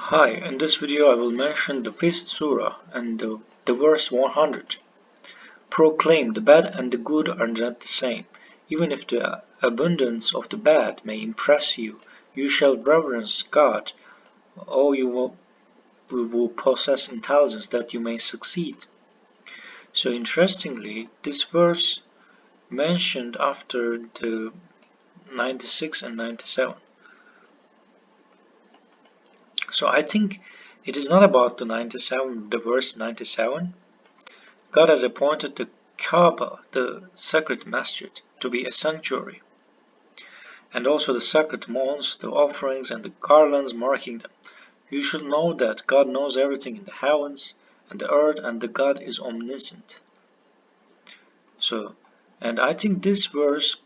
Hi, in this video I will mention the Feast Surah and the verse 100. Proclaim the bad and the good are not the same. Even if the abundance of the bad may impress you, you shall reverence God. Oh, you will possess intelligence that you may succeed. So interestingly, this verse mentioned after the 96 and 97. So I think it is not about the verse 97. God has appointed the Kaaba, the sacred masjid, to be a sanctuary, and also the sacred mounds, the offerings, and the garlands marking them. You should know that God knows everything in the heavens and the earth, and that God is omniscient. So, and I think this verse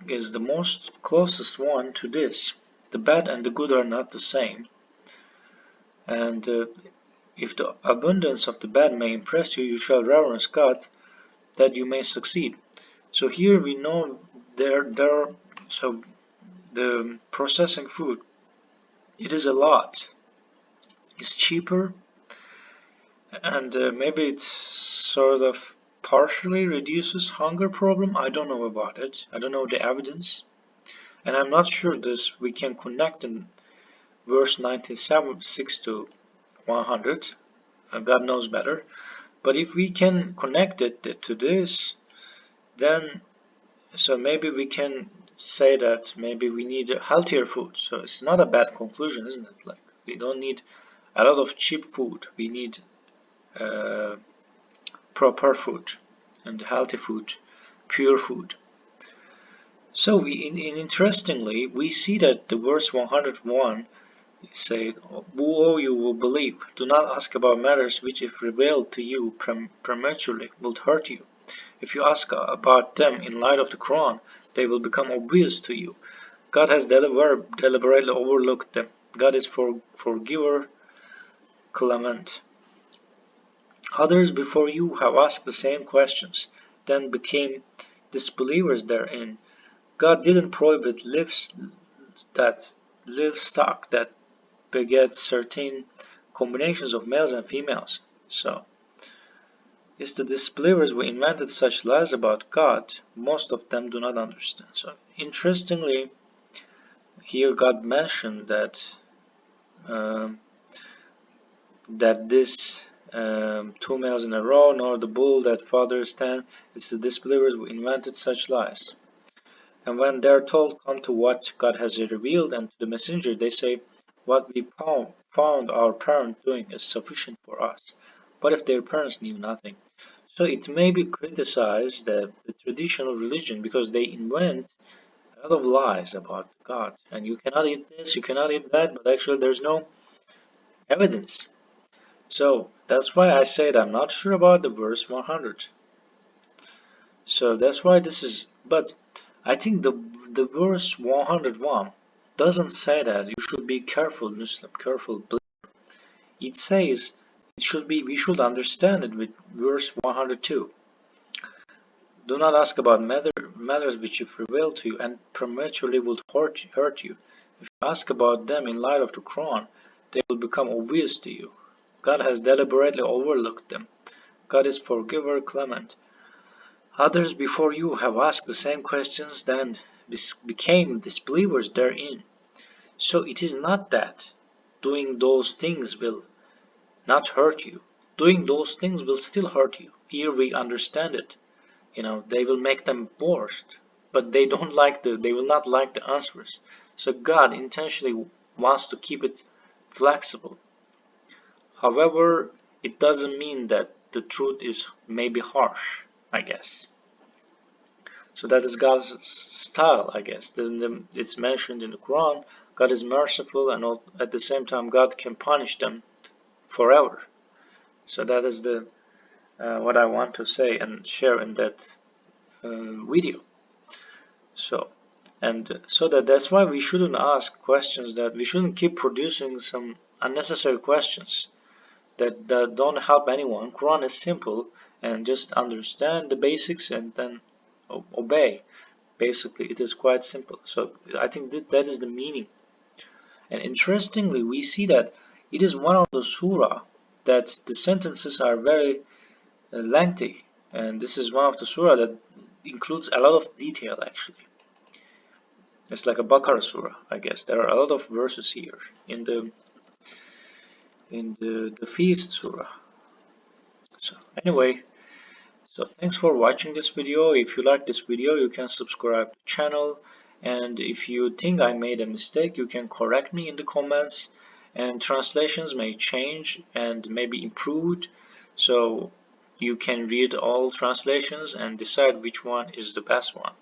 is the most closest one to this. The bad and the good are not the same. And if the abundance of the bad may impress you, you shall reverence God that you may succeed. So here we know so the processing food, it is a lot. It's cheaper, and maybe it sort of partially reduces hunger problem. I don't know about it. I don't know the evidence, and I'm not sure this we can connect in verse 97 6 to 100. God knows better. But if we can connect it to this, then so maybe we can say that maybe we need healthier food. So it's not a bad conclusion, isn't it? Like we don't need a lot of cheap food. We need uh, proper food and healthy food, pure food. So interestingly, we see that the verse 101 said, "Who you will believe? Do not ask about matters which, if revealed to you prematurely, will hurt you. If you ask about them in light of the Quran, they will become obvious to you. God has deliberately overlooked them. God is forgiver, clement. Others before you have asked the same questions, then became disbelievers therein. God didn't prohibit livestock that begets certain combinations of males and females. So, it's the disbelievers who invented such lies about God. Most of them do not understand. So, interestingly, here God mentioned that um, this 2 males in a row, nor the bull that fathers ten. It's the disbelievers who invented such lies. And when they're told, come to what God has revealed and to the messenger, they say, what we found our parents doing is sufficient for us. But if their parents knew nothing? So it may be criticized that the traditional religion, because they invent a lot of lies about God, and you cannot eat this, you cannot eat that, but actually there's no evidence. So that's why I said I'm not sure about the verse 100. So that's why this is, but I think the verse 101 doesn't say that you should be careful, Muslim, careful. It says we should understand it with verse 102. Do not ask about matters which if revealed to you and prematurely would hurt you. If you ask about them in light of the Quran, they will become obvious to you. God has deliberately overlooked them. God is forgiver, clement. Others before you have asked the same questions, then became disbelievers therein. So it is not that doing those things will not hurt you. Doing those things will still hurt you. Here we understand it. They will make them worse, but they will not like the answers. So God intentionally wants to keep it flexible. However, it doesn't mean that the truth is maybe harsh, I guess. So that is God's style, I guess. It's mentioned in the Quran. God is merciful, and at the same time, God can punish them forever. So that is the what I want to say and share in that video. So that's why we shouldn't ask questions, that we shouldn't keep producing some unnecessary questions that don't help anyone. Quran is simple, and just understand the basics and then obey. Basically, it is quite simple. So I think that is the meaning. And interestingly, we see that It is one of the surah that the sentences are very lengthy, and this is one of the surah that includes a lot of detail actually. It's like a Baqarah surah, I guess. There are a lot of verses here in the Feast Surah. So anyway, so thanks for watching this video. If you like this video, you can subscribe to the channel, and if you think I made a mistake, you can correct me in the comments, and translations may change and may be improved, so you can read all translations and decide which one is the best one.